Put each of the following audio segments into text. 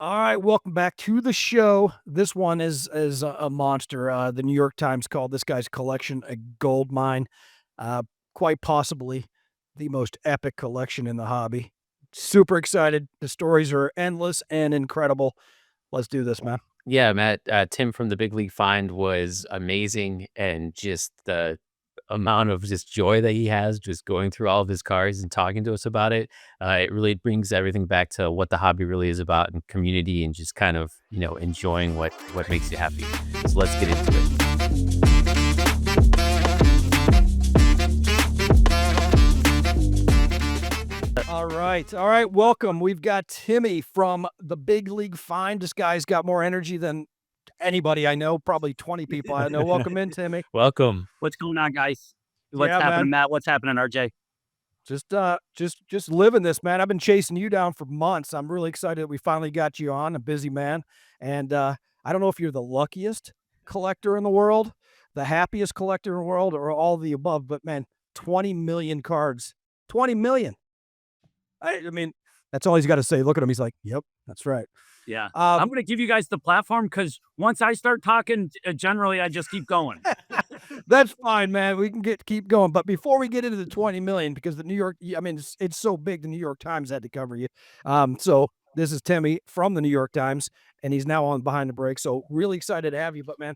All right, welcome back to the show. This one is a monster. The New York Times called this guy's collection a gold mine. Uh, Quite possibly the most epic collection in the hobby. Super excited. The stories are endless and incredible. Let's do this, man. Yeah, Matt, Tim from the Big League Find was amazing, and just the amount of just joy that he has just going through all of his cards and talking to us about it. It really brings everything back to what the hobby really is about, and community, and just kind of, enjoying what makes you happy. So let's get into it. All right. All right. Welcome. We've got Timmy from the Big League Find. This guy's got more energy than anybody I know, probably 20 people I know. Welcome in, Timmy. Welcome. What's going on, guys? What's Yeah, happening, man. Matt? What's happening, RJ? Just living this, man. I've been chasing you down for months. I'm really excited that we finally got you on, a busy man. And I don't know if you're the luckiest collector in the world, the happiest collector in the world, or all the above, but man, 20 million cards. 20 million. I mean, that's all he's got to say. Look at him. He's like, "Yep, that's right." Yeah. I'm Um, going to give you guys the platform because once I start talking, generally I just keep going. That's fine, man. We can keep going. But before we get into the 20 million, because the New York, I mean, it's so big, the New York Times had to cover you. So this is Timmy from the New York Times, and he's now on Behind the Break. So really excited to have you. But man,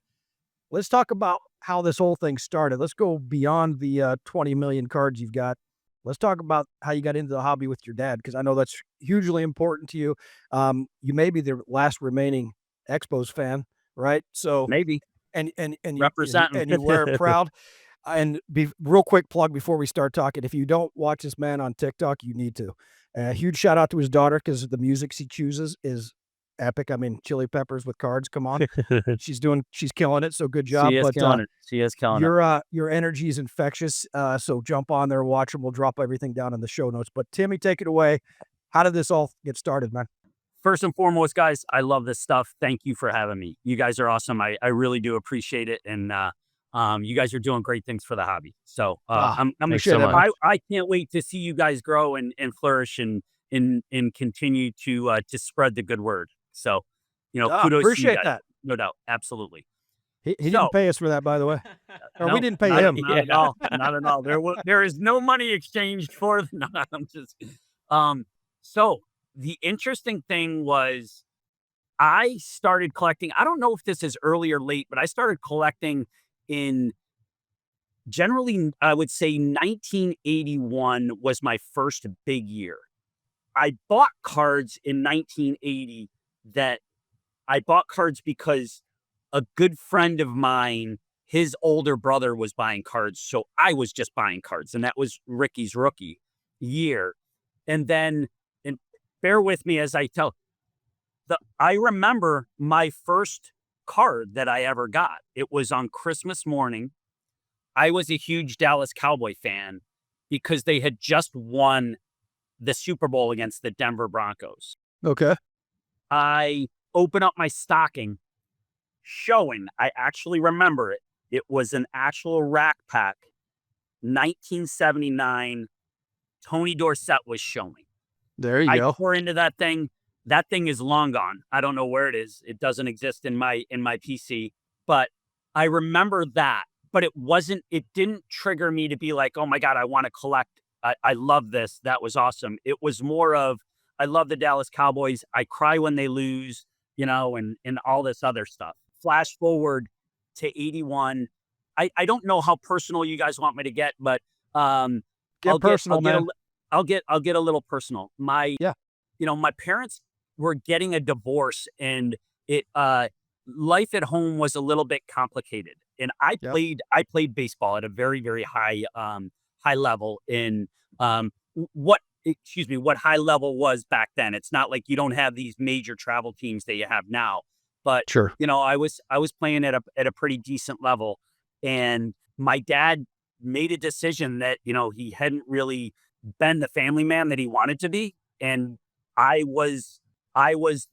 let's talk about how this whole thing started. Let's go beyond the 20 million cards you've got. Let's talk about how you got into the hobby with your dad, because I know that's hugely important to you. You may be the last remaining Expos fan, right? So Maybe representing. and you wear it proud. And real quick plug before we start talking, if you don't watch this man on TikTok, you need to. Huge shout out to his daughter, because the music she chooses is epic. I mean, Chili Peppers with cards. Come on, she's killing it. So good She job. is But killing it. She is killing it. your energy is infectious. So jump on there, watch them. We'll drop everything down in the show notes. But Timmy, take it away. How did this all get started, man? First and foremost, guys, I love this stuff. Thank you for having me. You guys are awesome. I really do appreciate it. And you guys are doing great things for the hobby. So I'm Thanks so Appreciate it, much. man. I can't wait to see you guys grow and flourish and continue to spread the good word. So, kudos to you Appreciate guys. that. No doubt. Absolutely. He So didn't pay us for that, by the way. Or we no, didn't pay not him. not at all, not at all. There is no money exchanged for no, I'm just so the interesting thing was I started collecting. I don't know if this is early or late, but I started collecting in generally, I would say 1981 was my first big year. I bought cards in 1980 that I bought cards because a good friend of mine, his older brother was buying cards. So I was just buying cards. And that was Ricky's rookie year. And then, and bear with me as I tell I remember my first card that I ever got. It was on Christmas morning. I was a huge Dallas Cowboy fan because they had just won the Super Bowl against the Denver Broncos. Okay. I open up my stocking showing, I actually remember it. It was an actual rack pack, 1979. Tony Dorsett was showing. There you I go. pour into that thing. That thing is long gone. I don't know where it is. It doesn't exist in my PC, but I remember that. But it didn't trigger me to be like, oh my God, I want to collect. I love this. That was awesome. It was more of, I love the Dallas Cowboys. I cry when they lose, and all this other stuff. Flash forward to 81. I don't know how personal you guys want me to get, but Get personal, man. I'll get a little personal. Yeah. My parents were getting a divorce, and it life at home was a little bit complicated. And Yep. I played baseball at a very, very high level in what high level was back then. It's not like you don't have these major travel teams that you have now. But Sure. I was playing at a pretty decent level, and my dad made a decision that he hadn't really been the family man that he wanted to be, and I was I was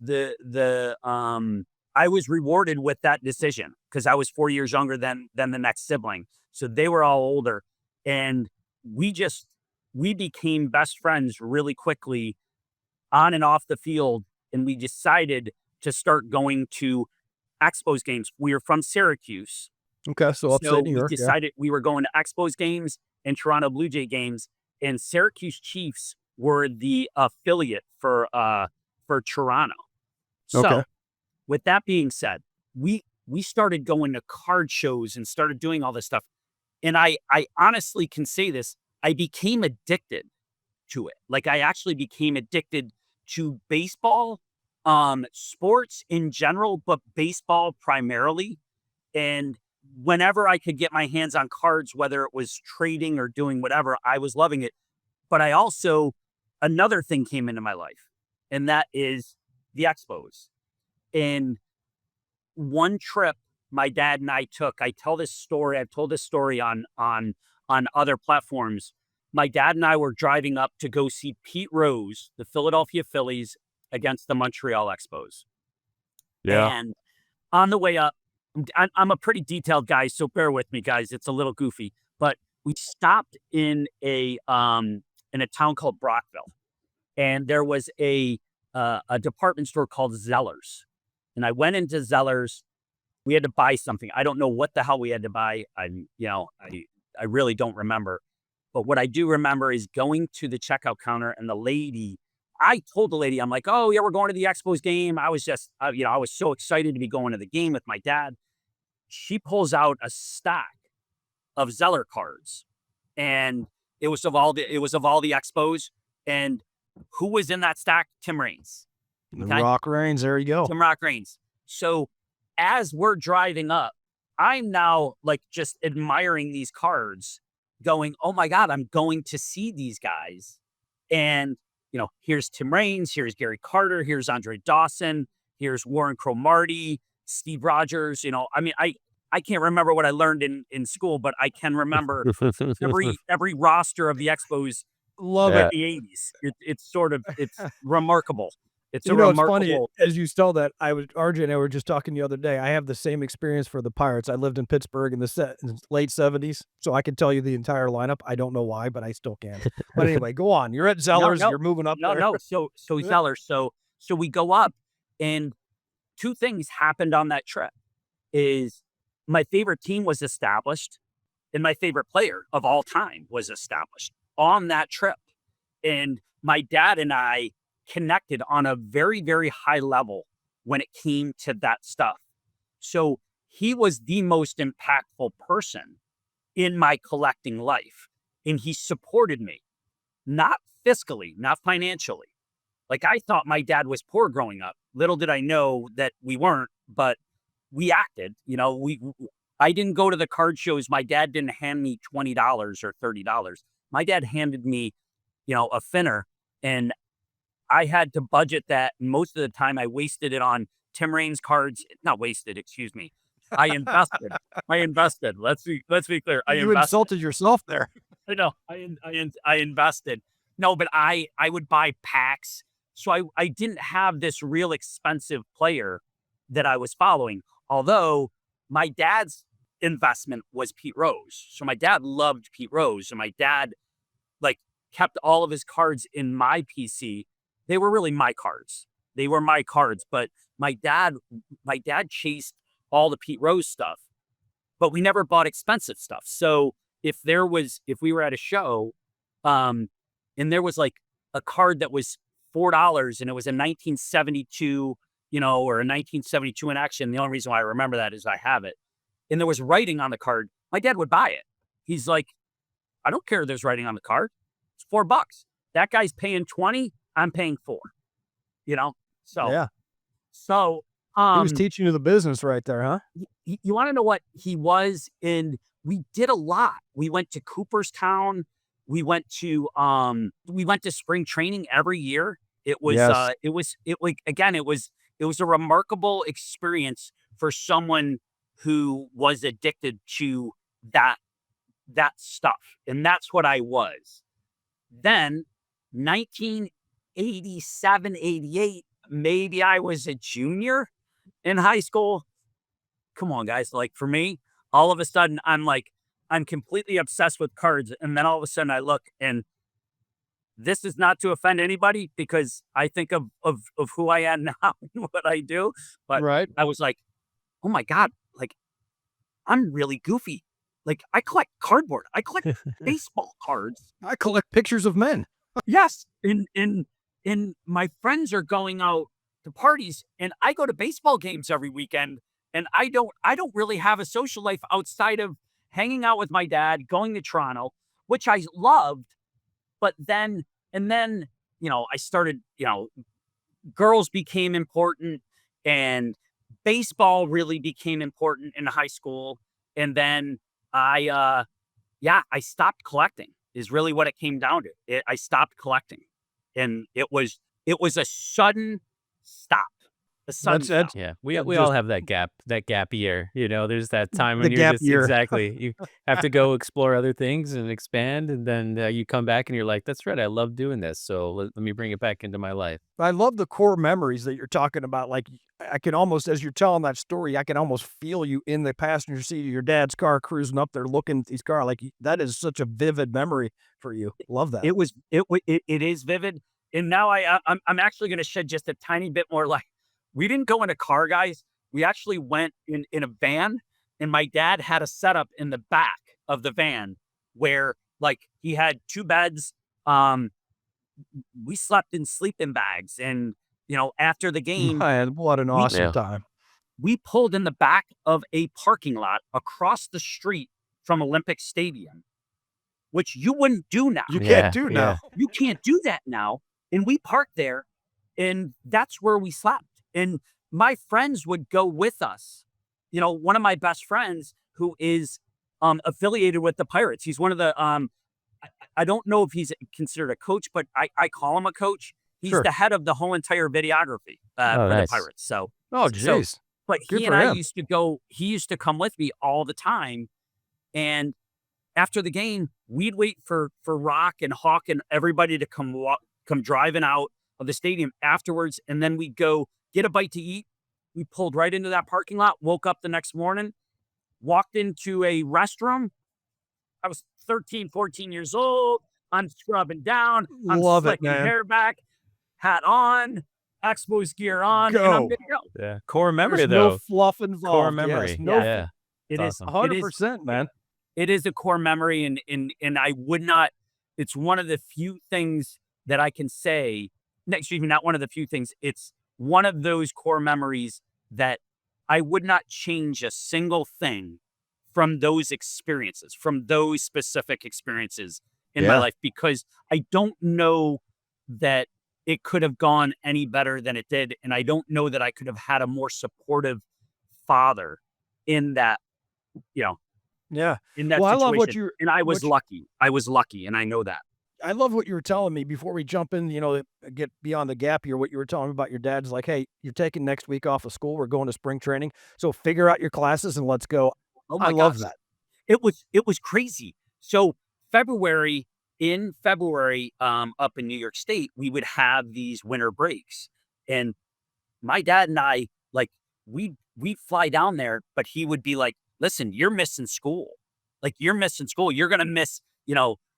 I was rewarded with that decision because I was 4 years younger than the next sibling, so they were all older, and we became best friends really quickly on and off the field. and we decided to start going to Expos games. We were from Syracuse, Okay, so so upstate New we York, yeah. decided we were going to Expos games and Toronto Blue Jay games, and Syracuse Chiefs were the affiliate for Toronto. Okay. So, with that being said, we started going to card shows and started doing all this stuff. And I honestly can say this, I became addicted to it. Like I actually became addicted to baseball, sports in general, but baseball primarily. And whenever I could get my hands on cards, whether it was trading or doing whatever, I was loving it. But I also, another thing came into my life, and that is the Expos. And one trip my dad and I took, I tell this story, I've told this story on other platforms. My dad and I were driving up to go see Pete Rose, the Philadelphia Phillies, against the Montreal Expos. Yeah. And on the way up, I'm a pretty detailed guy, so bear with me, guys. It's a little goofy, but we stopped in a town called Brockville, and there was a department store called Zeller's, and I went into Zeller's. We had to buy something. I don't know what the hell we had to buy. I really don't remember. But what I do remember is going to the checkout counter and the lady. I told the lady, I'm like, oh yeah, we're going to the Expos game. I was just, I was so excited to be going to the game with my dad. She pulls out a stack of Zeller cards, and it was of all the Expos. And who was in that stack? Tim Raines. The Okay, Rock Reigns, there you go. Tim Rock Raines. So as we're driving up, I'm now like just admiring these cards, going, oh my God, I'm going to see these guys. And, here's Tim Raines, here's Gary Carter, here's Andre Dawson, here's Warren Cromartie, Steve Rogers. I mean, I can't remember what I learned in school, but I can remember every roster of the Expos Love of it. Yeah. the 80s. It's remarkable. It's a It's funny, remarkable. as you tell that, RJ and I were just talking the other day, I have the same experience for the Pirates. I lived in Pittsburgh in the late '70s, so I can tell you the entire lineup. I don't know why, but I still can. But anyway, go on. You're at No, Zeller's, no, you're moving up no, there. no. So Zeller. So we go up, and two things happened on that trip. Is my favorite team was established, and my favorite player of all time was established on that trip. And my dad and I connected on a very, very high level when it came to that stuff. So he was the most impactful person in my collecting life. And he supported me, not fiscally, not financially. Like I thought my dad was poor growing up. Little did I know that we weren't, but we acted. I didn't go to the card shows. My dad didn't hand me $20 or $30. My dad handed me, a finner, and I had to budget that. Most of the time I wasted it on Tim Raines cards. Not wasted, excuse me. I invested. I invested. Let's be clear. I You invested. insulted yourself there. I know. I invested. No, but I would buy packs. So I didn't have this real expensive player that I was following. Although my dad's investment was Pete Rose. So my dad loved Pete Rose. And my dad like kept all of his cards in my PC. They were really my cards. They were my cards, but my dad chased all the Pete Rose stuff, but we never bought expensive stuff. So if we were at a show, um, and there was like a card that was $4 and it was a 1972, or a 1972 in action. The only reason why I remember that is I have it. And there was writing on the card. My dad would buy it. He's like, I don't care if there's writing on the card. It's $4. That guy's paying 20. I'm paying 4. You know? So Yeah. so He was teaching you the business right there, huh? you want to know what he was in? We did a lot. We went to Cooperstown. We went to spring training every year. It was Yes. it was a remarkable experience for someone who was addicted to that stuff. And that's what I was. Then 1987, 88, maybe I was a junior in high school. Come on, guys. Like for me, all of a sudden I'm completely obsessed with cards. And then all of a sudden I look and this is not to offend anybody because I think of who I am now and what I do, but Right. I was like, "Oh my god, like, I'm really goofy." Like, I collect cardboard, I collect baseball cards. I collect pictures of men. Yes, and my friends are going out to parties, and I go to baseball games every weekend, and I don't really have a social life outside of hanging out with my dad, going to Toronto, which I loved, but then, I started, girls became important and baseball really became important in high school, and then I stopped collecting is really what it came down to. I stopped collecting, and it was a sudden stop, a sudden That's stop. Yeah, we all just have that gap year, there's that time the when you're gap just year. exactly, you have to go explore other things and expand, and then, you come back and you're like, "That's right, I love doing this, so let me bring it back into my life." I love the core memories that you're talking about. Like, I can almost, as you're telling that story, I can almost feel you in the passenger seat of your dad's car cruising up there looking at these car. Like, that is such a vivid memory for you. Love that. It is vivid, and now I'm actually gonna shed just a tiny bit more light. We didn't go in a car, guys. We actually went in a van, and my dad had a setup in the back of the van where, like, he had 2 beds, um, we slept in sleeping bags, and, after the game, Man, what an we awesome Yeah. time. we pulled in the back of a parking lot across the street from Olympic Stadium, which you wouldn't do now. You can't Yeah, do yeah. now. You can't do that now. And we parked there, and that's where we slept. And my friends would go with us. One of my best friends who is affiliated with the Pirates. He's one of the I don't know if he's considered a coach, but I call him a coach. He's Sure. the head of the whole entire videography Oh, for the nice. Pirates. So Oh, so geez. but Good he and for I him. used to go, he used to come with me all the time. And after the game, we'd wait for Rock and Hawk and everybody to come driving out of the stadium afterwards, and then we'd go get a bite to eat. We pulled right into that parking lot, woke up the next morning, walked into a restroom. I was 13, 14 years old. I'm scrubbing down. I'm Love it, slicking man. hair back, hat on, Expos gear on, and I'm Go. good to go. Yeah. Core memory, There's no though. fluff Core involved. Yes. memory. No, Yeah, Yeah. it It's is. awesome. It is. 100%, man. It is a core memory, and I would not. It's one of the few things that I can say. No, excuse me, not one of the few things. It's one of those core memories that I would not change a single thing from those experiences, from those specific experiences in my Yeah. life, because I don't know that it could have gone any better than it did, and I don't know that I could have had a more supportive father in that, you know, Yeah. in that Well, I love what situation, you're and I was what lucky. I was lucky, and I know that. I love what you were telling me before we jump in, get beyond the gap here, what you were telling me about your dad's like, "Hey, you're taking next week off of school. We're going to spring training. So figure out your classes and let's go." Oh I my love gosh, that. it was crazy. So in February, up in New York State, we would have these winter breaks, and my dad and I, like, we'd fly down there, but he would be like, "Listen, you're missing school. Like, you're missing school. You're gonna miss."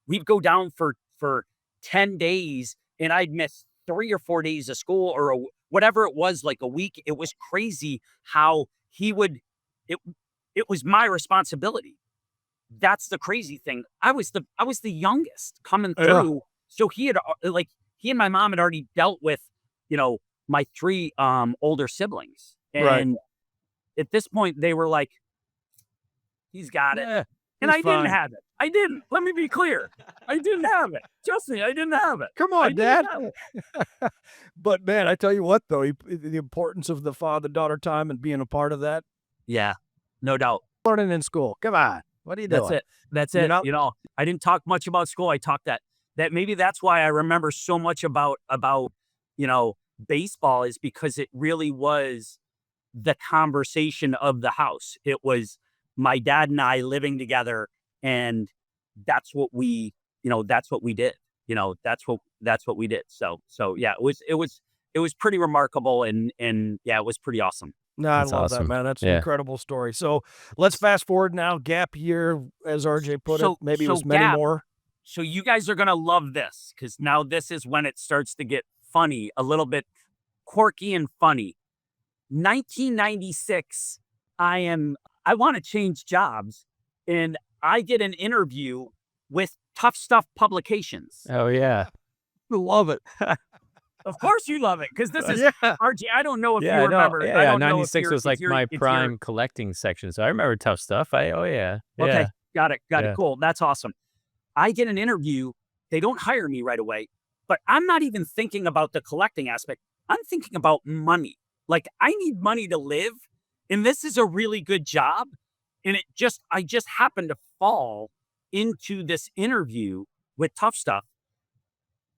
We'd go down for 10 days, and I'd miss 3 or 4 days of school, or whatever it was, like a week. It was crazy how he would. It it was my responsibility. That's the crazy thing. I was the youngest coming Yeah. through, so he and my mom had already dealt with, you know, my 3, older siblings, Right. and at this point, they were like, "He's got it," Yeah. and He's I didn't fine. have it. I didn't. Let me be clear. I didn't have it. Trust me, I didn't have it. Come I on, didn't dad. have it. But man, I tell you what though, the importance of the father-daughter time and being a part of that, Yeah, no doubt. learning in school. Come on. What are you That's doing? it. That's You're it. not I didn't talk much about school. I talked that maybe that's why I remember so much about, you know, baseball, is because it really was the conversation of the house. It was my dad and I living together, and that's what that's what we did. That's what we did. So yeah, it was pretty remarkable, and yeah, it was pretty awesome. No, I That's love that, awesome. man. That's an Yeah. incredible story. So let's fast forward now. Gap year, as RJ put it. So Maybe it so was many Gap more. So you guys are gonna love this because now this is when it starts to get funny, a little bit quirky and funny. 1996, I want to change jobs, and I get an interview with Tough Stuff Publications. Oh, yeah. Love it. Of course, you love it because this is Yeah. RG. I don't know if you Yeah, no, remember. yeah, I yeah, don't know 96 was, like, my if you're prime collecting section, so I remember Tough Stuff. Oh, yeah. okay. Yeah, Got it. yeah. Cool. That's awesome. I get an interview. They don't hire me right away, but I'm not even thinking about the collecting aspect. I'm thinking about money. Like I need money to live, and this is a really good job. And I just happened to fall into this interview with Tough Stuff.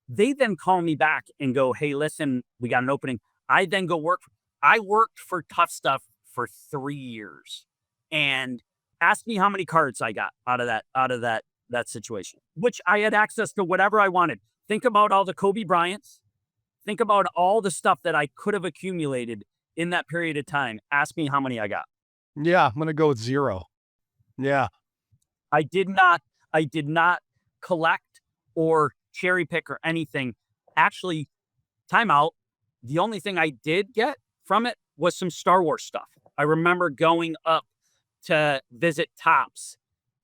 They then call me back and go, "Hey, listen, we got an opening." I then go work. I worked for Tough Stuff for 3 years, and ask me how many cards I got out of that situation, which I had access to whatever I wanted. Think about all the Kobe Bryants. Think about all the stuff that I could have accumulated in that period of time. Ask me how many I got. Yeah, I'm gonna go with 0. Yeah. I did not. I did not collect or cherry pick or anything. Actually, timeout. The only thing I did get from it was some Star Wars stuff. I remember going up to visit Tops,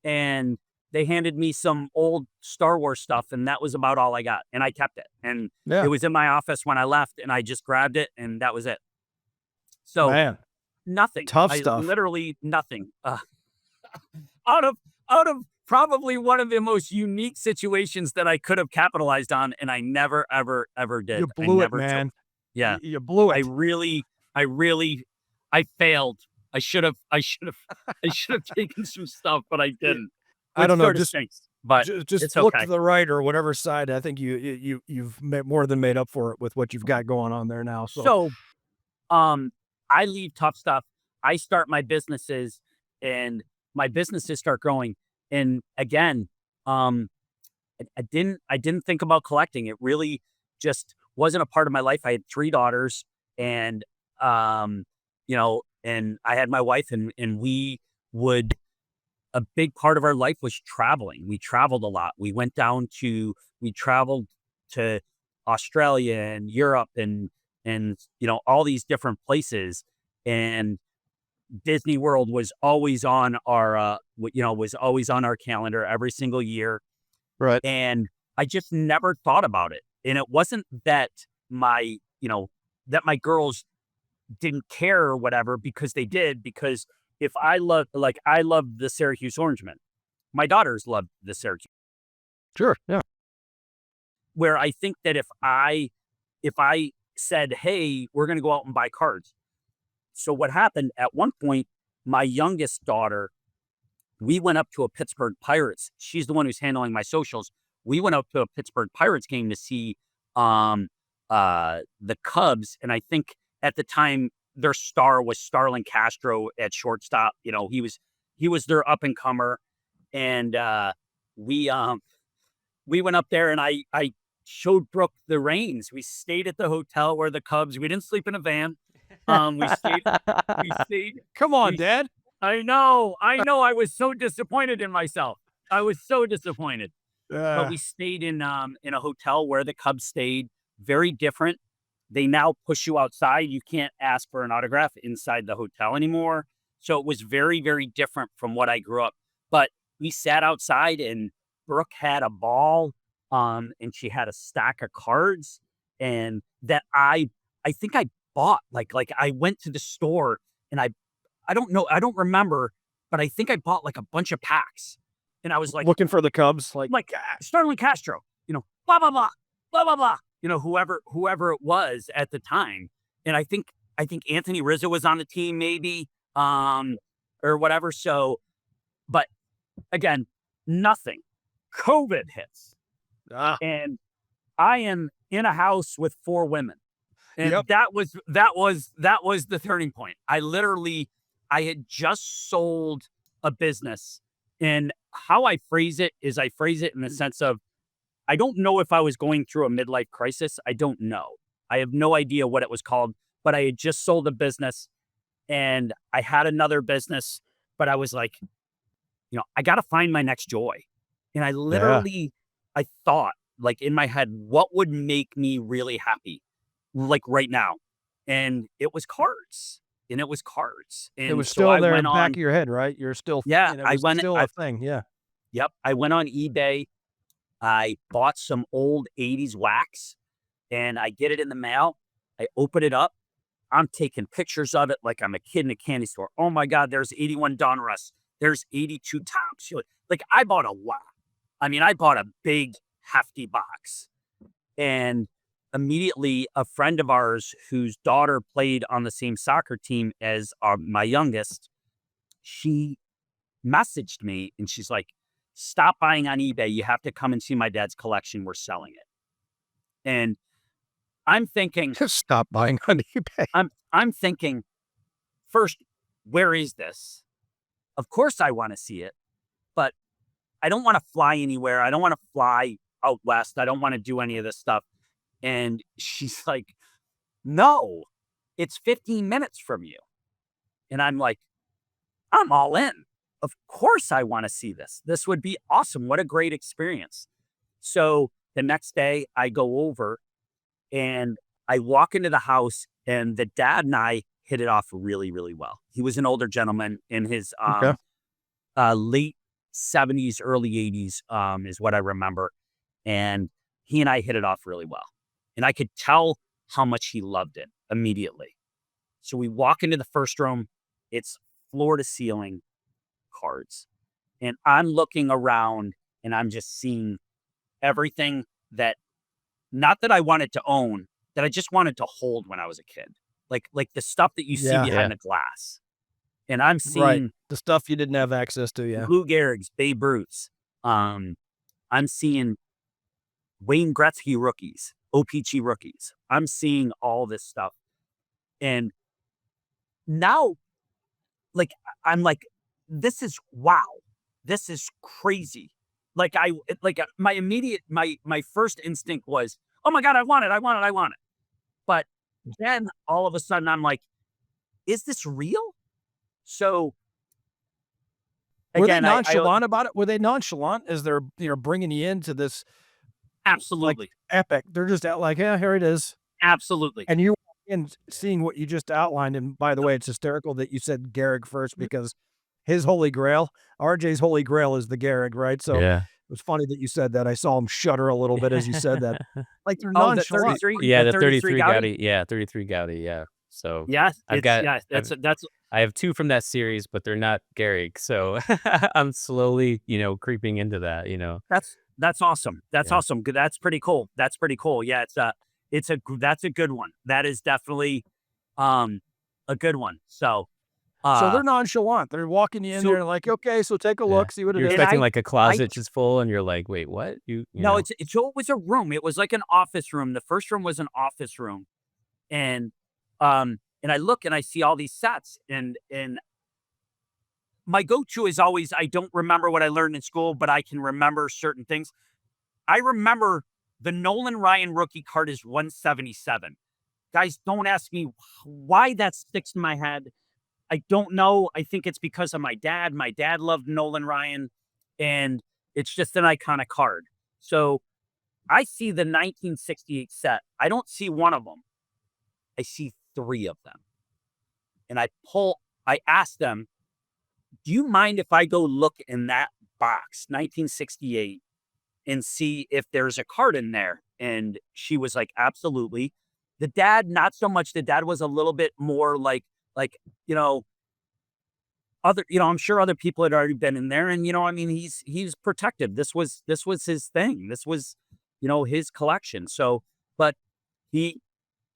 and they handed me some old Star Wars stuff, and that was about all I got. And I kept it. And it Yeah. was in my office when I left, and I just grabbed it, and that was it. So Man, nothing. tough I stuff. literally nothing. Out of out of probably one of the most unique situations that I could have capitalized on, and I never, ever, ever did. You I blew it, never took. man. Yeah, You blew I it. really, I really, I failed. I should have taken some stuff, but I Y didn't, I which don't know, sort of stinks. But just it's look to okay. the right or whatever side. I think you've more than made up for it with what you've got going on there now, so So, um, I leave Tough Stuff. I start my businesses, and my businesses start growing. And again, um, I didn't think about collecting. It really just wasn't a part of my life. I had 3 daughters, and, um, and I had my wife, and we would a big part of our life was traveling. We traveled a lot. We traveled to Australia and Europe and all these different places. And Disney World was always on our was always on our calendar every single year. right. And I just never thought about it. And it wasn't that my, that my girls didn't care or whatever, because they did. Because if I love the Syracuse Orangemen, my daughters love the Syracuse. Sure, yeah. Where I think that if I said, "Hey, we're going to go out and buy cards." So what happened at one point, my youngest daughter, we went up to a Pittsburgh Pirates. She's the one who's handling my socials. We went up to a Pittsburgh Pirates game to see the Cubs, and I think at the time their star was Starlin Castro at shortstop. He was their up and comer, and we we went up there, and I showed Brooke the reins. We stayed at the hotel where the Cubs. We didn't sleep in a van. We stayed. We stayed. Come on, We. dad. I know. I know. I was so disappointed in myself. I was so disappointed. But Uh, we stayed in a hotel where the Cubs stayed. Very different. They now push you outside. You can't ask for an autograph inside the hotel anymore. So it was very, very different from what I grew up. But we sat outside, and Brooke had a ball, and she had a stack of cards, and that I think I bought. Like I went to the store, and I don't know, I don't remember, but I think I bought like a bunch of packs. And I was looking for the Cubs, like Starlin Castro, blah blah blah, blah blah blah. Whoever it was at the time. And I think Anthony Rizzo was on the team, maybe, or whatever. So, but again, nothing. COVID hits, ah, and I am in a house with 4 women. And yep, that was the turning point. I had just sold a business, and how I phrase it is I phrase it in the sense of, I don't know if I was going through a midlife crisis. I don't know. I have no idea what it was called, but I had just sold a business, and I had another business, but I was like, I got to find my next joy. And I yeah, literally I thought, like, in my head, what would make me really happy, like, right now? And it was cards, and it was cards. It And was so still I there in went the back of on your head, right? You're still yeah, and it I was went still I a thing, yeah. yep, I went on eBay. I bought some old '80s wax, and I get it in the mail. I open it up. I'm taking pictures of it like I'm a kid in a candy store. Oh my god, there's 81 Donruss. There's 82 Topps. Like, I bought a lot. I mean, I bought a big, hefty box. And immediately, a friend of ours whose daughter played on the same soccer team as my youngest, she messaged me and she's like, "Stop buying on eBay. You have to come and see my dad's collection. We're selling it." And I'm thinking, Just stop buying on eBay. I'm thinking, first, where is this? Of course I want to see it, but I don't want to fly anywhere. I don't want to fly out west. I don't want to do any of this stuff. And she's like, "No, it's 15 minutes from you." And I'm like, "I'm all in. Of course I want to see this. This would be awesome. What a great experience." So the next day I go over and I walk into the house, and the dad and I hit it off really, really well. He was an older gentleman in his Okay. late 70s, early 80s, is what I remember. And he and I hit it off really well. And I could tell how much he loved it immediately. So we walk into the first room. It's floor to ceiling cards. And I'm looking around and I'm just seeing everything that, not that I wanted to own, that I just wanted to hold when I was a kid. Like the stuff that you see Yeah, behind Yeah. the glass. And I'm right. seeing The stuff you didn't have access to, yeah. Lou Gehrig's, Babe Ruth's. Um, I'm seeing Wayne Gretzky rookies, OPG rookies. I'm seeing all this stuff. And now, like, I'm like, this is wow. This is crazy. My immediate, my first instinct was, oh my God, I want it. I want it. I want it. But then all of a sudden I'm like, is this real? So Were they again, I nonchalant about it? Were they nonchalant as they're, bringing you into this, like, absolutely, epic? They're just out like, "Yeah, here it is." absolutely. And you walk in seeing what you just outlined, and by the way, it's hysterical that you said Gehrig first Mhm. because his holy grail, RJ's holy grail is the Gehrig, right? So, Yeah. it was funny that you said that. I saw him shudder a little bit as you said that. Like, they're Oh, the nonchalant. 33, Yeah, the the 33 33 Gaudi. Gaudi, yeah, 33 Gaudi, yeah. So, Yes, I've got that's I've that's I have 2 from that series, but they're not Gehrig, so I'm slowly, creeping into that, that's awesome. That's Yeah. awesome. That's pretty cool. That's pretty cool. Yeah, that's a good one. That is definitely um a good one. So So uh they're nonchalant. They're walking you in so there like, "Okay, so take a Yeah. look, see what it You're and is." expecting, I like, a I closet just full, and you're like, "Wait, what?" You no, know? it was a room. It was like an office room. The first room was an office room. And I look and I see all these sets, and my go-to is always, I don't remember what I learned in school, but I can remember certain things. I remember the Nolan Ryan rookie card is 177. Guys, don't ask me why that sticks in my head. I don't know. I think it's because of my dad. My dad loved Nolan Ryan, and it's just an iconic card. So I see the 1968 set. I don't see one of them. I see three of them. And I ask them, do you mind if I go look in that box, 1968, and see if there's a card in there? And she was like, absolutely. The dad, not so much. The dad was a little bit more like, you know, I'm sure other people had already been in there, and I mean, he's protective. This was his thing. This was, his collection. So, but he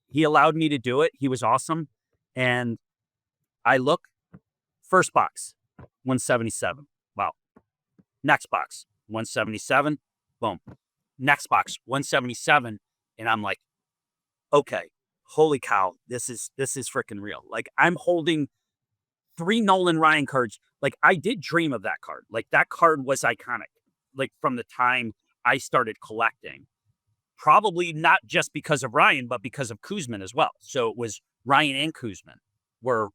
he allowed me to do it. He was awesome. And I look, first box, 177. Wow. Next box, 177. Boom. Next box, 177. And I'm like, okay, holy cow, this is freaking real. Like, I'm holding three Nolan Ryan cards. Like, I did dream of that card. Like, that card was iconic. Like, from the time I started collecting. Probably not just because of Ryan, but because of Kuzman as well. So it was Ryan and Kuzman were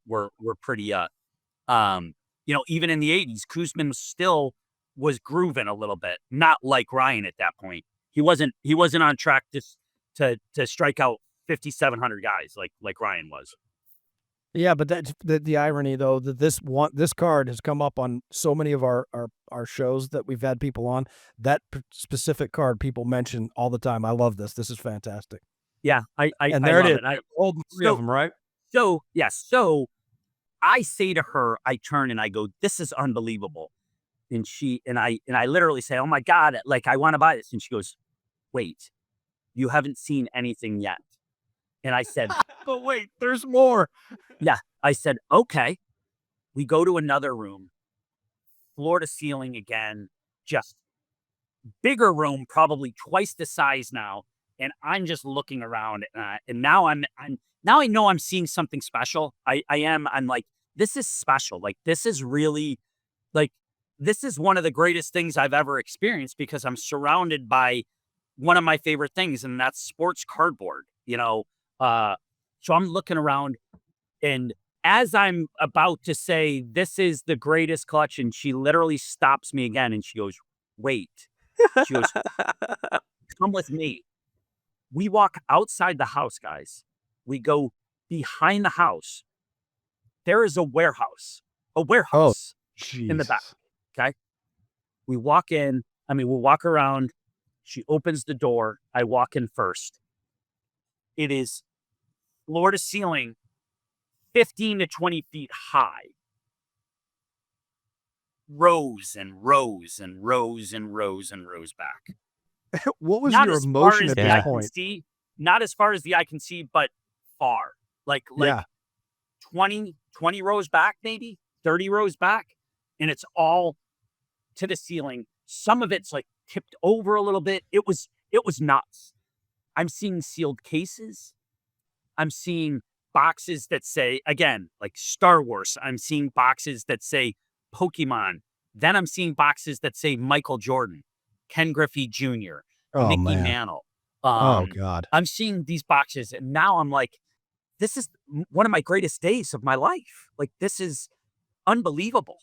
pretty even in the 80s, Kuzman was still was grooving a little bit, not like Ryan at that point. He wasn't on track to strike out 5,700 guys like Ryan was. Yeah, but that's the irony though that this card has come up on so many of our shows that we've had people on. That specific card people mention all the time. I love this. This is fantastic. Yeah, And I there it love is. it. I All 3 of so them, right? so yes, so I say to her, I turn and I go, "This is unbelievable." And I literally say, "Oh my god, like I want to buy this." And she goes, "Wait, you haven't seen anything yet." And I said, But wait, there's more. "Yeah." I said, "Okay." We go to another room, floor to ceiling again, just bigger room, probably twice the size now. And I'm just looking around, and now now I know I'm seeing something special. I am. I'm like, this is special. Like this is really like this is one of the greatest things I've ever experienced because I'm surrounded by one of my favorite things, and that's sports cardboard. So I'm looking around, and as I'm about to say this is the greatest collection, she literally stops me again, and she goes, "Wait." She goes, "Come with me." We walk outside the house, guys. We go behind the house. There is a Oh, warehouse in the back. Jesus. Okay. We walk in. I mean, we'll walk around. She opens the door. I walk in first. It is floor to ceiling, 15 to 20 feet high. Rows and rows and rows and rows and rows back. What was Not your as far emotion as at the this Yeah. eye can point? see. Not as far as the eye can see, but far. Like Yeah. 20 rows back, maybe 30 rows back. And it's all to the ceiling. Some of it's like tipped over a little bit. It was nuts. I'm seeing sealed cases. I'm seeing boxes that say, again, like Star Wars. I'm seeing boxes that say Pokemon. Then I'm seeing boxes that say Michael Jordan, Ken Griffey Jr., Oh, Mickey man. Mantle. Oh, God. I'm seeing these boxes, and now I'm like, this is one of my greatest days of my life. Like, this is unbelievable.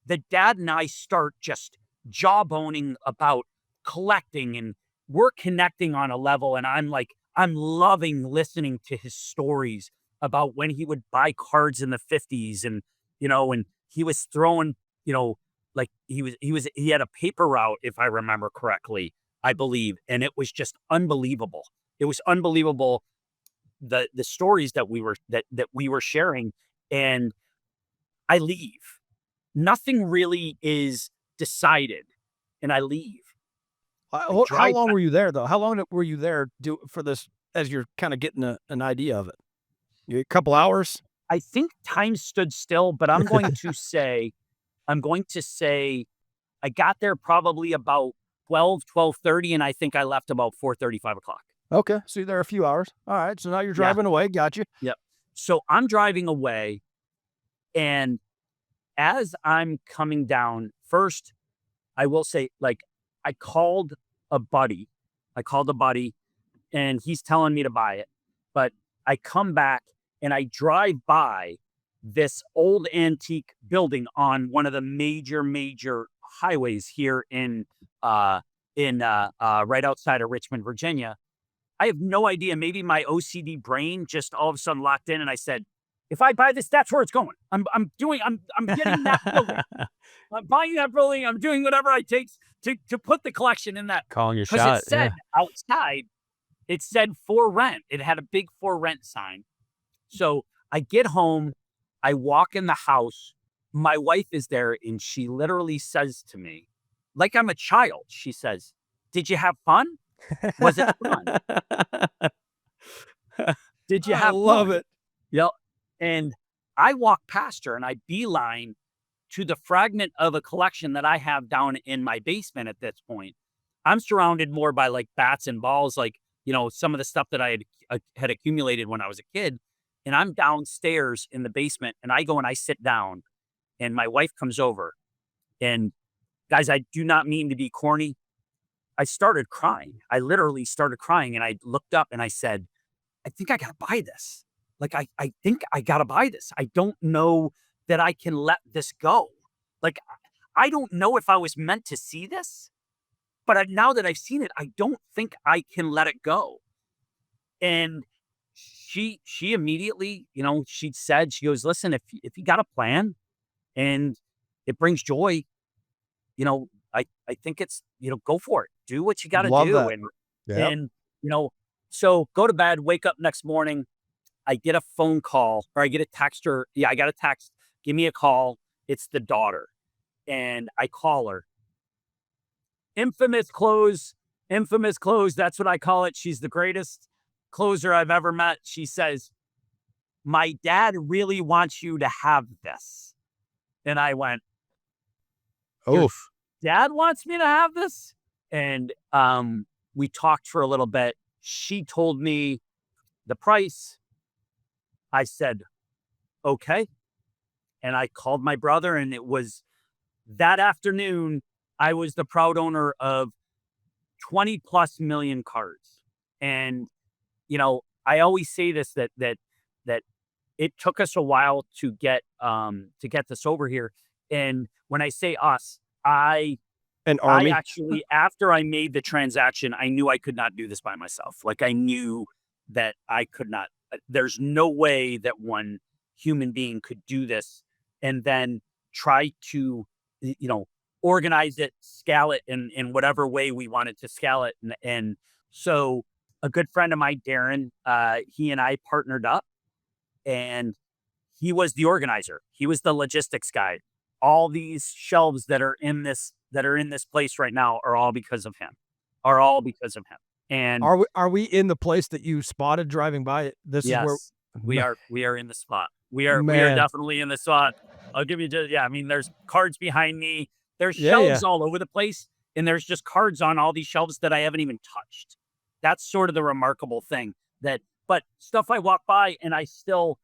The dad and I start just jawboning about collecting, and we're connecting on a level. And I'm like, I'm loving listening to his stories about when he would buy cards in the 50s, and he was throwing, like he had a paper route, if I remember correctly, I believe. And it was just unbelievable. It was unbelievable the stories that we were sharing. And I leave. Nothing really is decided, and I leave. I How drive long back. were you there, though? How long were you there for this as you're kinda getting an idea of it? A couple hours? I think time stood still, but I'm going to say I got there probably about 12:30, and I think I left about 4:30, 5 o'clock. Okay, so you're there a few hours. Alright, so now you're Yeah. driving away, gotcha. Yep. So I'm driving away, and as I'm coming down, first, I will say, like, I called a buddy. I called a buddy, and he's telling me to buy it. But I come back and I drive by this old antique building on one of the major highways here in right outside of Richmond, Virginia. I have no idea. Maybe my OCD brain just all of a sudden locked in, and I said, "If I buy this, that's where it's going. I'm getting that building. I'm buying that building. I'm doing whatever I take to put the collection in that." Calling your Because it shot, said yeah. outside, it said for rent. It had a big for rent sign. So I get home, I walk in the house. My wife is there, and she literally says to me, like I'm a child, she says, "Did you have fun? Was it fun? Did you I have love fun?" it. Yep. And I walk past her and I beeline to the fragment of a collection that I have down in my basement at this point. I'm surrounded more by like bats and balls, like, some of the stuff that I had accumulated when I was a kid. And I'm downstairs in the basement, and I go and I sit down, and my wife comes over. And guys, I do not mean to be corny. I started crying. I literally started crying, and I looked up and I said, "I think I gotta buy this. Like, I think I gotta buy this. I don't know that I can let this go." Like, I don't know if I was meant to see this, but now that I've seen it, I don't think I can let it go. And she immediately, she said, she goes, listen, if you got a plan and it brings joy, I think it's, go for it. Do what you got to Love do. that. And, Yep. and, you know, so go to bed, wake up next morning. I get a phone call or I get a text or yeah, I got a text. Give me a call. It's the daughter. And I call her. Infamous close, infamous close. That's what I call it. She's the greatest closer I've ever met. She says, my dad really wants you to have this. And I went, your Oof. dad wants me to have this? And we talked for a little bit. She told me the price. I said, okay. And I called my brother, and it was that afternoon. I was the proud owner of 20 plus million cards. And, I always say this that it took us a while to get this over here. And when I say us, An I army. actually, after I made the transaction, I knew I could not do this by myself. Like I knew that I could not, there's no way that one human being could do this and then try to, organize it, scale it in whatever way we wanted to scale it. And so a good friend of mine, Darren, he and I partnered up and he was the organizer. He was the logistics guy. All these shelves that are in this place right now are all because of him. Are all because of him. And Are we in the place that you spotted driving by? This is where yes, we are in the spot. We are man. definitely in the spot. I'll give you just, yeah, I mean there's cards behind me. There's Yeah, yeah. shelves all over the place and there's just cards on all these shelves that I haven't even touched. That's sort of the remarkable thing that but stuff I walk by and I still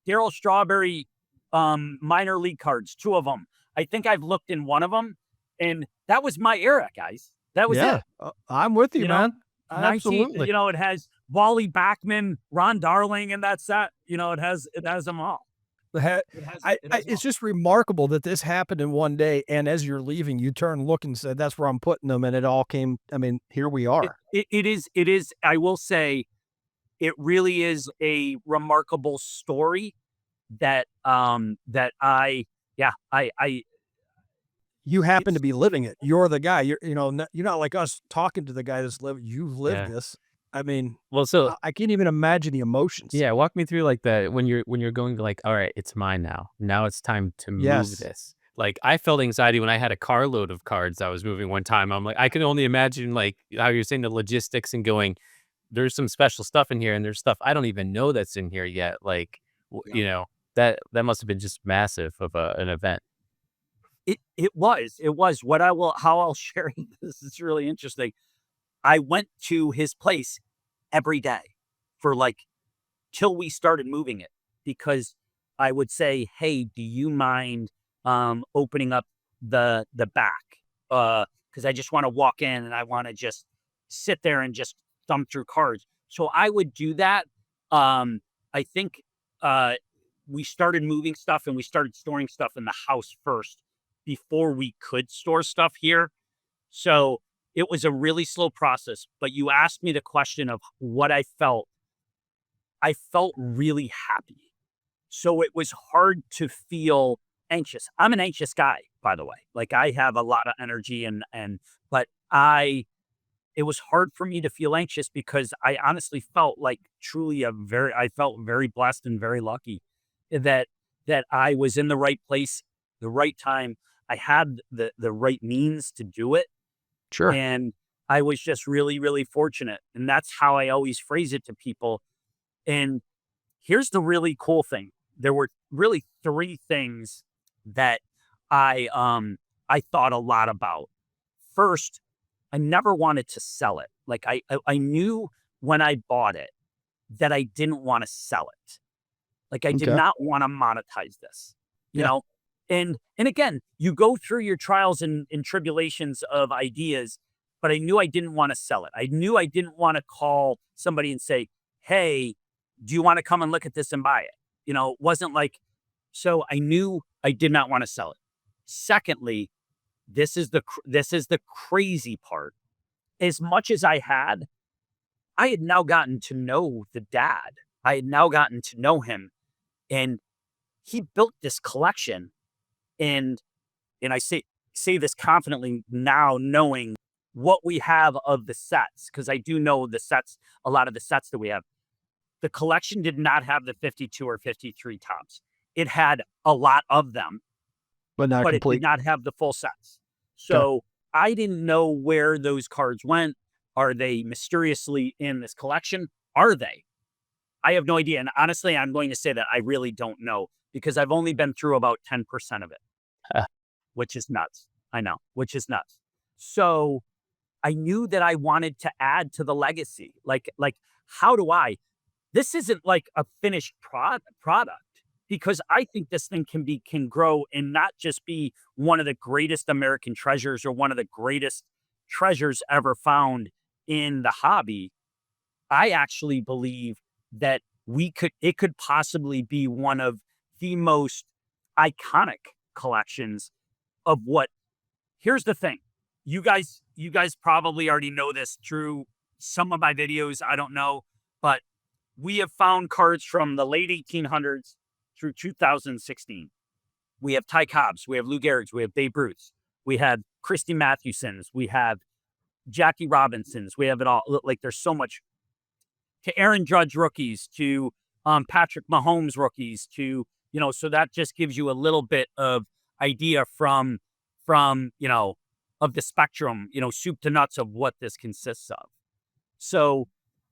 Daryl Strawberry minor league cards, two of them. I think I've looked in one of them, and that was my era, guys. That was Yeah. it. I'm with you, You know, man. 19. Absolutely. It has Wally Backman, Ron Darling, and that's that. It has them all. The ha It has I it has them it's all. just remarkable that this happened in one day, and as you're leaving, you turn, look, and said, "That's where I'm putting them," and it all came I mean, here we It, are. it, it is. It is. I will say, it really is a remarkable story that I yeah I You happen to it's be living it. You're the guy. You're not like us talking to the guy that's lived you've lived Yeah. this. I mean, Well, so I can't even imagine the emotions. yeah, walk me through like the when you're going like, all right, it's mine now. Now it's time to move Yes. this. Like I felt anxiety when I had a carload of cards I was moving one time. I'm like, I can only imagine like how you're saying the logistics and going, there's some special stuff in here and there's stuff I don't even know that's in here yet. Like, yeah. that must have been just massive of an event. It was what I will how I'll share this is really interesting. I went to his place every day for like till we started moving it because I would say, "Hey, do you mind opening up the back? Because I just want to walk in and I want to just sit there and just thumb through cards." So I would do that. I think uh, we started moving stuff and we started storing stuff in the house first before we could store stuff here. So it was a really slow process. But you asked me the question of what I felt. I felt really happy. So it was hard to feel anxious. I'm an anxious guy, by the way. Like I have a lot of energy but it was hard for me to feel anxious because I honestly felt like truly I felt very blessed and very lucky that I was in the right place, the right time. I had the right means to do it Sure. and I was just really really fortunate. And that's how I always phrase it to people. And here's the really cool thing. There were really three things that I thought a lot about. First, I never wanted to sell it. Like I knew when I bought it that I didn't want to sell it. Like I did Okay. not want to monetize this, you Yeah. know? And again, you go through your trials and tribulations of ideas, but I knew I didn't want to sell it. I knew I didn't want to call somebody and say, "Hey, do you want to come and look at this and buy it?" It wasn't like so I knew I did not want to sell it. Secondly, this is the crazy part. As much as I had now gotten to know the dad. I had now gotten to know him, and he built this collection. And I say this confidently now, knowing what we have of the sets, because I do know the sets, a lot of the sets that we have. The collection did not have the 52 or 53 tops. It had a lot of them, but not but it did complete. not have the full sets. Okay. So I didn't know where those cards went. Are they mysteriously in this collection? Are they? I have no idea. And honestly, I'm going to say that I really don't know because I've only been through about 10% of it, which is nuts. I know, which is nuts. So I knew that I wanted to add to the legacy. Like, how do I? This isn't like a finished product because I think this thing can grow and not just be one of the greatest American treasures or one of the greatest treasures ever found in the hobby. I actually believe that it could possibly be one of the most iconic collections of what. Here's the thing. You guys probably already know this through some of my videos, I don't know, but we have found cards from the late 1800s through 2016. We have Ty Cobbs, we have Lou Gehrig's, we have Babe Ruth's, we have Christy Mathewson's, we have Jackie Robinson's, we have it all. Like there's so much, to Aaron Judge rookies, to Patrick Mahomes rookies, to so that just gives you a little bit of idea from of the spectrum, soup to nuts of what this consists of. So,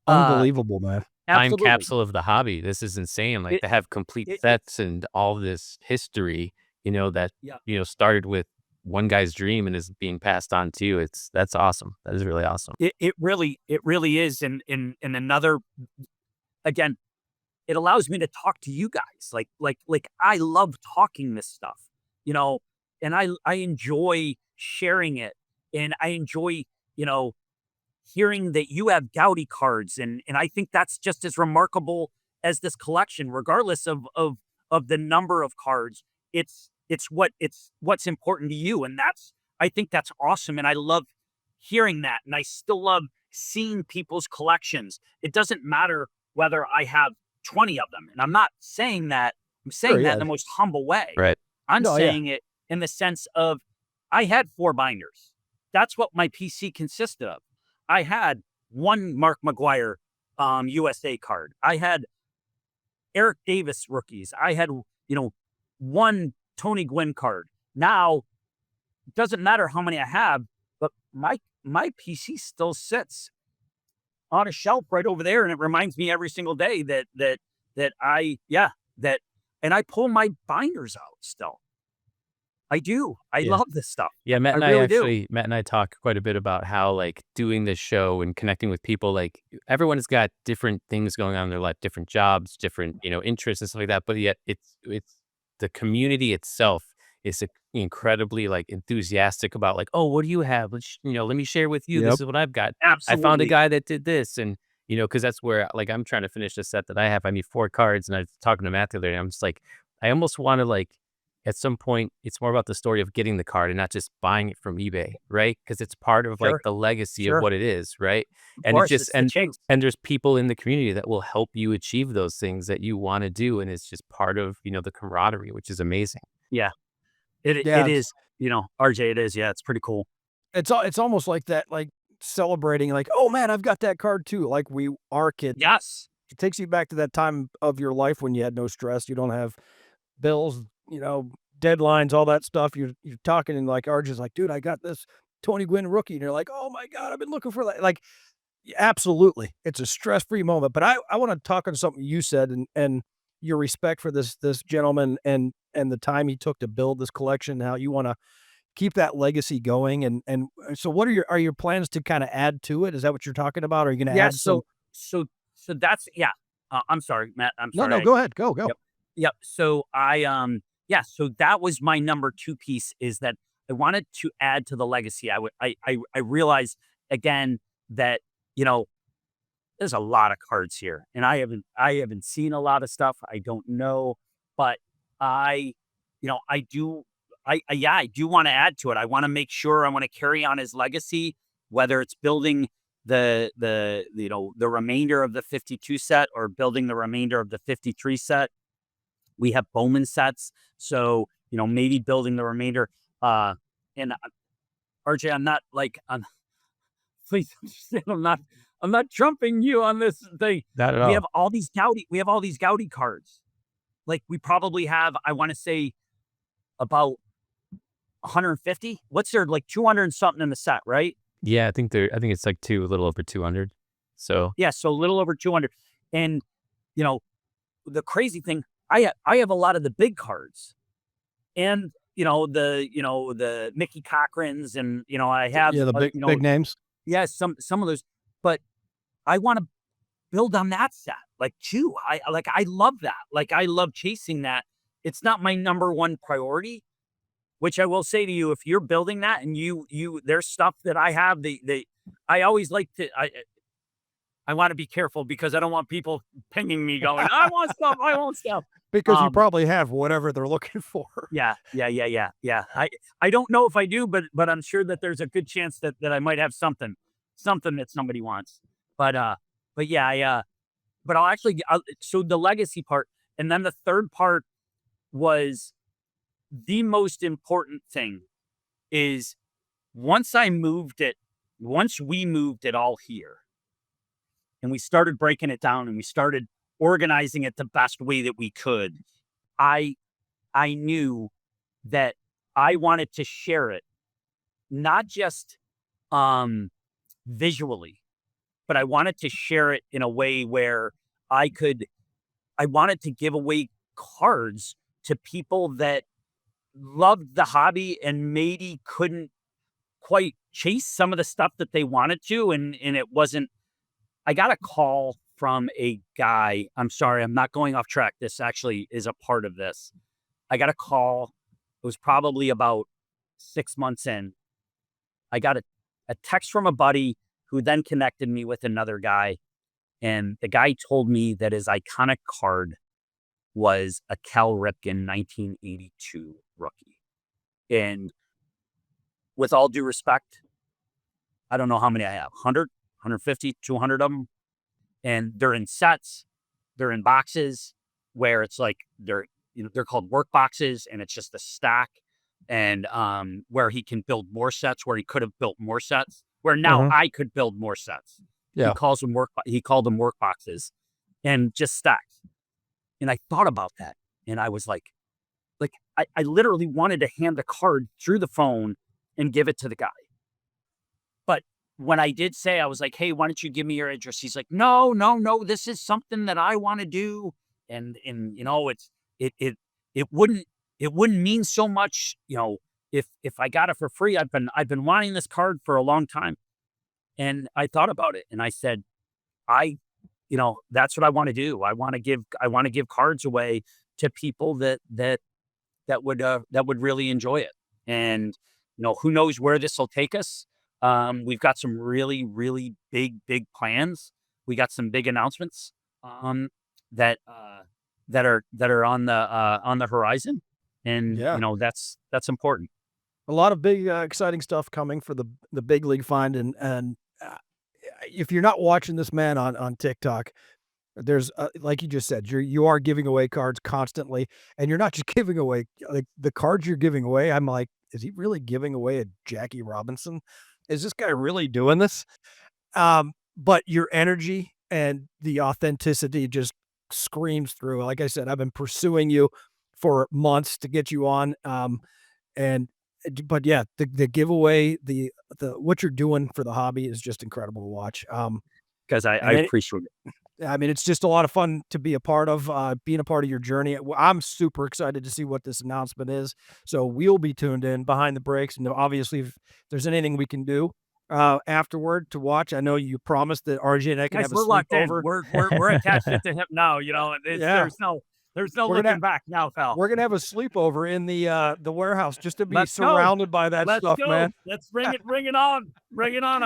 uh, Unbelievable, man. Time absolutely, capsule of the hobby. This is insane. Like it to have complete it sets and all this history, that, yeah, started with one guy's dream and is being passed on to you. That's awesome. That is really awesome. it really is, and another, again, it allows me to talk to you guys. Like I love talking this stuff, you know, and I enjoy sharing it, and I enjoy, you know, hearing that you have Gaudy cards, and I think that's just as remarkable as this collection, regardless of the number of cards. It's what's important to you, and I think that's awesome, and I love hearing that, and I still love seeing people's collections. It doesn't matter whether I have 20 of them, and I'm not saying that. I'm Sure, saying that in yeah. the most humble way. Right. I'm No, yeah. saying it in the sense of I had 4 binders. That's what my PC consisted of. I had 1 Mark McGuire, USA card. I had Eric Davis rookies. I had, 1 Tony Gwynn card. Now, it doesn't matter how many I have, but my PC still sits on a shelf right over there, and it reminds me every single day that I yeah, that and I pull my binders out still. I do. I Yeah. love this stuff. Yeah, I really do. Matt and I talk quite a bit about how, like, doing this show and connecting with people, like, everyone has got different things going on in their life, different jobs, different, interests and stuff like that, but yet it's the community itself is incredibly, like, enthusiastic about, like, "Oh, what do you have? Let me share with you. This Yep. is what I've got. I found a Absolutely. guy that did this," and, because that's where, like, I'm trying to finish the set that I have. I need 4 cards, and I was talking to Matt the other day, I'm just like, I almost wanna, like, at some point, it's more about the story of getting the card and not just buying it from eBay, right? Because it's part of, like, Sure. the legacy of Sure. what it is, right? Of And it course, just it's the chase. and there's people in the community that will help you achieve those things that you wanna do, and it's just part of, the camaraderie, which is amazing. Yeah. It Yeah, is, RJ, it is. Yeah, it's pretty cool. it's almost like that, like, celebrating, like, "Oh, man, I've got that card too," like we are kids. Yes. It takes you back to that time of your life when you had no stress, you don't have bills, deadlines, all that stuff. You're talking and like RJ's like, "Dude, I got this Tony Gwynn rookie," and you're like, "Oh my god, I've been looking for that." Like, yeah, absolutely, it's a stress-free moment. But I wanna talk on something you said and your respect for this gentleman and the time he took to build this collection, how you wanna keep that legacy going, and so what are your plans to kinda add to it? Is that what you're talking about? Are you gonna Yeah, add some. so that's yeah. I'm sorry, Matt. I'm No, sorry. no, go ahead. Go, go. Yep. Yep. So yeah, so that was my number 2 piece, is that I wanted to add to the legacy. I realized again that, you know, there's a lot of cards here, and I haven't seen a lot of stuff. I don't know, but I I do. yeah, I do want to add to it. I want to make sure I want to carry on his legacy, whether it's building the remainder of the 52 set or building the remainder of the 53 set. We have Bowman sets, so maybe building the remainder. And RJ, I'm not like please understand, I'm not trumping you on this thing. Not at We all. have all these Gaudi cards. Like we probably have, I want to say about 150. What's there, like 200 and something in the set, right? Yeah, I think it's like a little over 200. So Yeah, so a little over 200. And you know, the crazy thing, I have a lot of the big cards, and the Mickey Cochrans, and I have Yeah, the big names. yeah, some of those, but I want to build on that set, like, too. I love that. Like, I love chasing that. It's not my number one priority, which I will say to you, if you're building that and there's stuff that I have, I always like to, I want to be careful because I don't want people pinging me going, I want stuff, I want stuff. Because you Um, probably have whatever they're looking for. yeah, yeah, yeah, yeah, yeah. I don't know if I do, but I'm sure that there's a good chance that I might have something that somebody wants. But but yeah, but so the legacy part, and then the third part was the most important thing is once we moved it all here and we started breaking it down and we started organizing it the best way that we could, I I knew that I wanted to share it, not just um visually, but I wanted to share it in a way where I could I wanted to give away cards to people that loved the hobby and maybe couldn't quite chase some of the stuff that they wanted to, and it wasn't. I got a call from a guy. I'm sorry, I'm not going off track. This actually is a part of this. I got a call. It was probably about 6 months in. I got a text from a buddy who then connected me with another guy. And the guy told me that his iconic card was a Cal Ripken 1982 rookie. And with all due respect, I don't know how many I have, 100, 150, 200 of them. And they're in sets, they're in boxes where it's like they're called work boxes, and it's just a stack. And where he can build more sets, where he could have built more sets, where now Mhm. I could build more sets. Yeah. He called them work boxes, and just stacks. And I thought about that, and I was like I literally wanted to hand the card through the phone and give it to the guy. But when I did say, I was like, "Hey, why don't you give me your address?" He's like, "No, no, no. This is something that I want to do, and it it it wouldn't it wouldn't mean so much, if I got it for free. I've been wanting this card for a long time." And I thought about it, and I said, "I, that's what I want to do. I want to give cards away to people that would really enjoy it." And who knows where this will take us. We've got some really, really big plans. We got some big announcements um, that that are on the horizon, and Yeah. that's important. A lot of big, exciting stuff coming for the big league find, and if you're not watching this man on TikTok, there's, like you just said, you are giving away cards constantly, and you're not just giving away like, the cards you're giving away, I'm like, "Is he really giving away a Jackie Robinson? Is this guy really doing this?" But your energy and the authenticity just screams through. Like I said, I've been pursuing you for months to get you on, and but yeah, the giveaway, the what you're doing for the hobby is just incredible to watch. Because I And it appreciate it. I mean, it's just a lot of fun to be a part of, being a part of your journey. I'm super excited to see what this announcement is. So we'll be tuned in behind the breaks, and obviously, if there's anything we can do, afterward to watch, I know you promised that RJ and I can Guys, have a we're locked in. sleepover. We're attached it to him now. It's Yeah, there's no we're gonna looking back now, pal. we're gonna have a sleepover in the warehouse just to be Let's go. surrounded by that Let's stuff, go. man. Let's bring it on. Bring it on.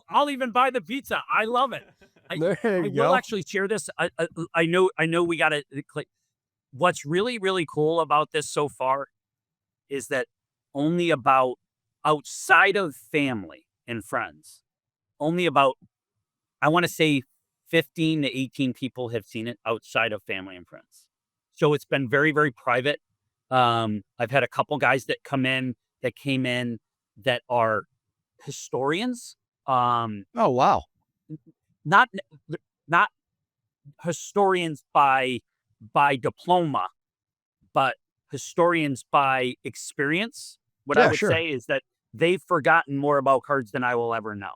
I'll even buy the pizza. I love it. I There I you will go. actually share this. I know we got to. What's really really cool about this so far is that only about outside of family and friends, only about, I want to say 15 to 18 people have seen it outside of family and friends. So it's been very, very private. I've had a couple guys that came in that are historians. Um, Oh, wow. not not historians by diploma, but historians by experience. What I Yeah, would sure. say is that they've forgotten more about cards than I will ever know.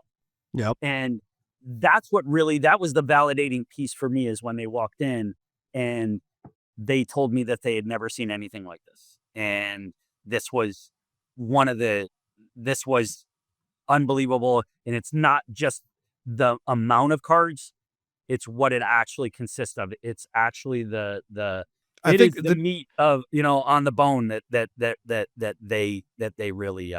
Yep. And that was the validating piece for me, is when they walked in and they told me that they had never seen anything like this. And this was one of the this was unbelievable. And it's not just the amount of cards, it's what it actually consists of. It's actually I it think is the the meat of, on the bone that they really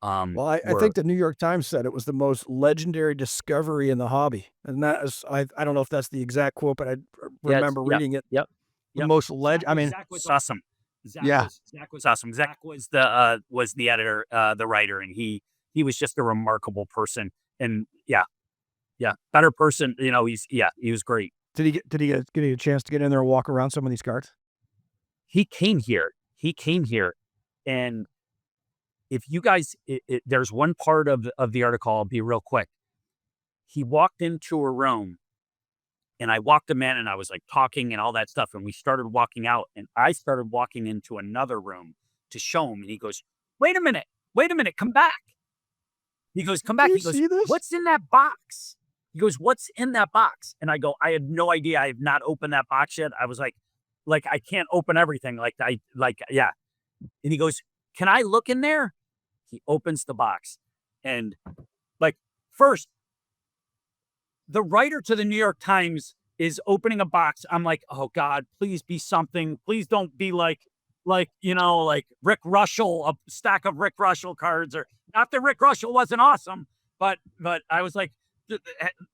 well, I were. think the New York Times said it was the most legendary discovery in the hobby, and that is I don't know if that's the exact quote, but I Yeah, remember yep, reading it. yep, The yep. most I mean, Zach was awesome. yeah. Zach was awesome. Zach was the editor, the writer, and he was just a remarkable person. And yeah, yeah, better person. He was great. Did he get a chance to get in there and walk around some of these cards? He came here. He came here, and if you guys, there's one part of the article. I'll be real quick. He walked into a room, and I walked him in, and I was like talking and all that stuff. And we started walking out, and I started walking into another room to show him. And he goes, wait a minute, come back. He goes, come Do back. you He goes, see this? what's in that box? He goes, what's in that box? And I go, I had no idea. I have not opened that box yet. I was like, I can't open everything. Yeah. And he goes, can I look in there? He opens the box. And like, first, the writer to the New York Times is opening a box. I'm like, oh God, please be something. Please don't be like Rick Russell, a stack of Rick Russell cards, or not that Rick Russell wasn't awesome, but I was like,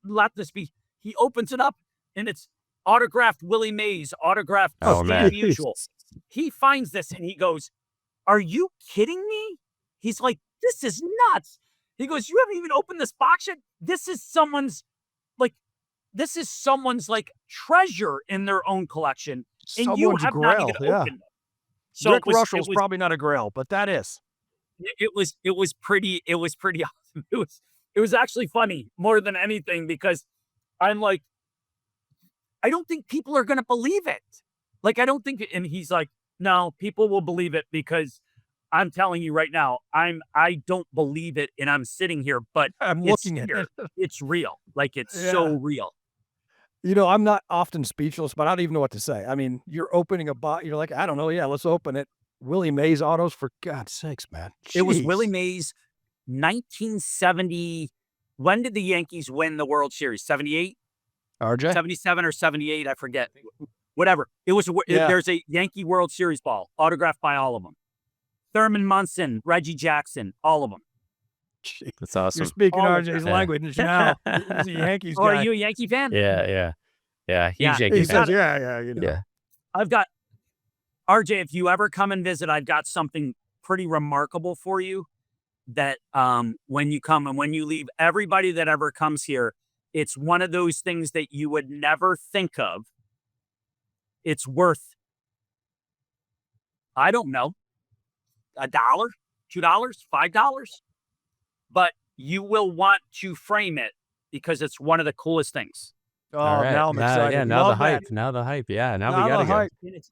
let this be. He opens it up, and it's autographed Willie Mays, autographed Oh, Oh, Stan man. Musial. Jesus. He finds this and he goes, are you kidding me? He's like, this is nuts. He goes, you haven't even opened this box yet? Like, this is someone's like treasure in their own collection, and you Someone's have not even grail, yeah. opened it. So Rick Russell's probably not a grail, but that is. it was pretty awesome. It was actually funny more than anything, because I'm like, I don't think people are gonna believe it. Like, I don't think, and he's like, no, people will believe it, because I'm telling you right now, I don't believe it, and I'm sitting here, but I'm it's looking at here. it. It's real. Like, it's so Yeah. real. I'm not often speechless, but I don't even know what to say. I mean, you're opening a box. You're like, I don't know. Yeah, let's open it. Willie Mays autos, for God's sakes, man. It was Willie Jeez. Mays, 1970. When did the Yankees win the World Series? 78, RJ? 77, or 78? I forget. Whatever. Yeah. There's a Yankee World Series ball autographed by all of them. Thurman Munson, Reggie Jackson, all of them. Gee. That's You're awesome. speaking All of RJ's them. Yeah. language now. He's a Yankees Oh, are guy. you a Yankee fan? Yeah, yeah. Yeah, Yeah. huge Yankee He I've fan. says, got it. yeah. Yeah. I've got RJ. If you ever come and visit, I've got something pretty remarkable for you. That when you come and when you leave, everybody that ever comes here, it's one of those things that you would never think of. It's worth, I don't know, $1, $2, $5, but you will want to frame it because it's one of the coolest things. All Oh, right. now I'm excited. Now the Love that. hype. Now the hype. Yeah, now we Now the gotta go. hype. And it's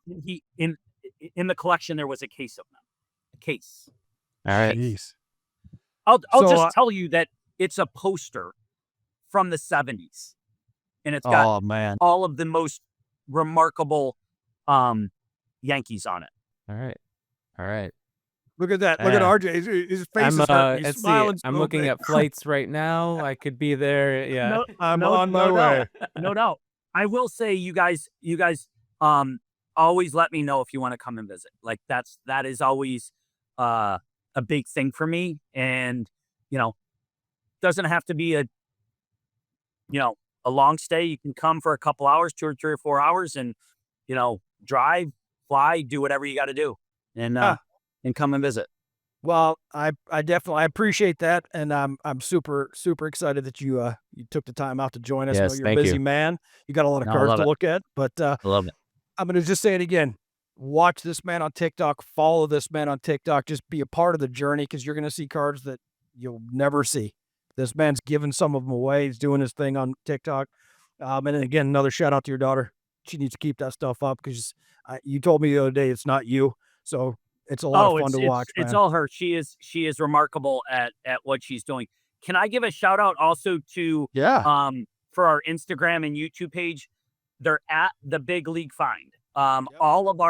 in the collection. There was a case of them, a case. All right. Jeez. I'll So, just tell you that it's a poster from the 70s, and it's got oh, man. all of the most remarkable Yankees on it. All right. All right. Look at that. Look at Yeah. RJ. His face is hurting. He's Let's see. smiling I'm so looking big. at flights right now. I could be there. Yeah. No, I'm no, on my no way. doubt. No doubt. I will say, you guys, always let me know if you want to come and visit. Like, that is always a big thing for me. And, doesn't have to be a long stay. You can come for a couple hours, 2 or 3 or 4 hours, and, drive, fly, do whatever you got to do. And, Ah, and come and visit. Well, I definitely I appreciate that, and I'm super excited that you took the time out to join us. I know Yes, you're a thank busy you. man. You got a lot of No, I cars love to it. look at, but I love it. I'm gonna just say it again. Watch this man on TikTok. Follow this man on TikTok. Just be a part of the journey because you're gonna see cars that you'll never see. This man's giving some of them away. He's doing his thing on TikTok. And then again, another shout out to your daughter. She needs to keep that stuff up because you told me the other day it's not you. So it's a lot of Oh, fun to watch, it's man. all her. She is remarkable at what she's doing. Can I give a shout out also to Yeah. for our Instagram and YouTube page? They're at the Big League Find. Yep. All of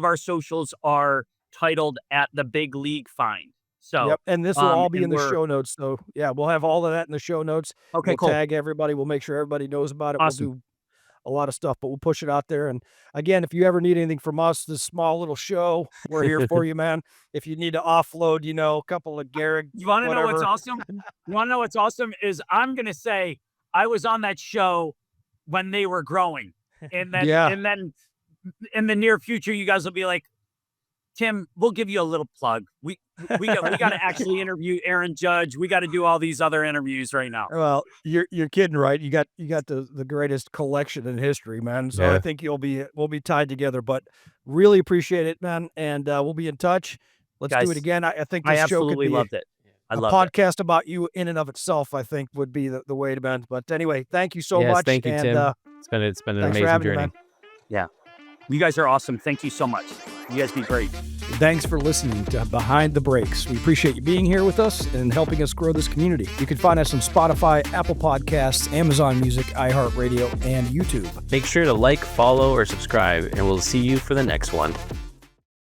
our socials are titled at the Big League Find. So Yep. And this will all be and in the we're show notes. So yeah, we'll have all of that in the show notes. okay, We'll cool. tag everybody. We'll make sure everybody knows about it. We'll Awesome. do a lot of stuff, but we'll push it out there. And again, if you ever need anything from us, this small little show, we're here for you, man. If you need to offload, a couple of Garrett, You want to know what's whatever. awesome? You want to know what's awesome is I'm gonna say I was on that show when they were growing, Yeah. and then in the near future, you guys will be like, Tim, we'll give you a little plug. We got to actually interview Aaron Judge. We got to do all these other interviews right now. Well, you're kidding, right? You got the greatest collection in history, man. So I Yeah. think we'll be tied together. But really appreciate it, man. And we'll be in touch. Let's do it Guys, again. I think I this show could absolutely be loved it. I a loved it. podcast about you in and of itself, I think would be the way to bend. But anyway, thank you so Yes, much. thank you, And Tim. It's been an thanks for amazing having me, journey. man. Yeah. You guys are awesome. Thank you so much. You guys be great. Thanks for listening to Behind the Brakes. We appreciate you being here with us and helping us grow this community. You can find us on Spotify, Apple Podcasts, Amazon Music, iHeartRadio, and YouTube. Make sure to like, follow, or subscribe, and we'll see you for the next one.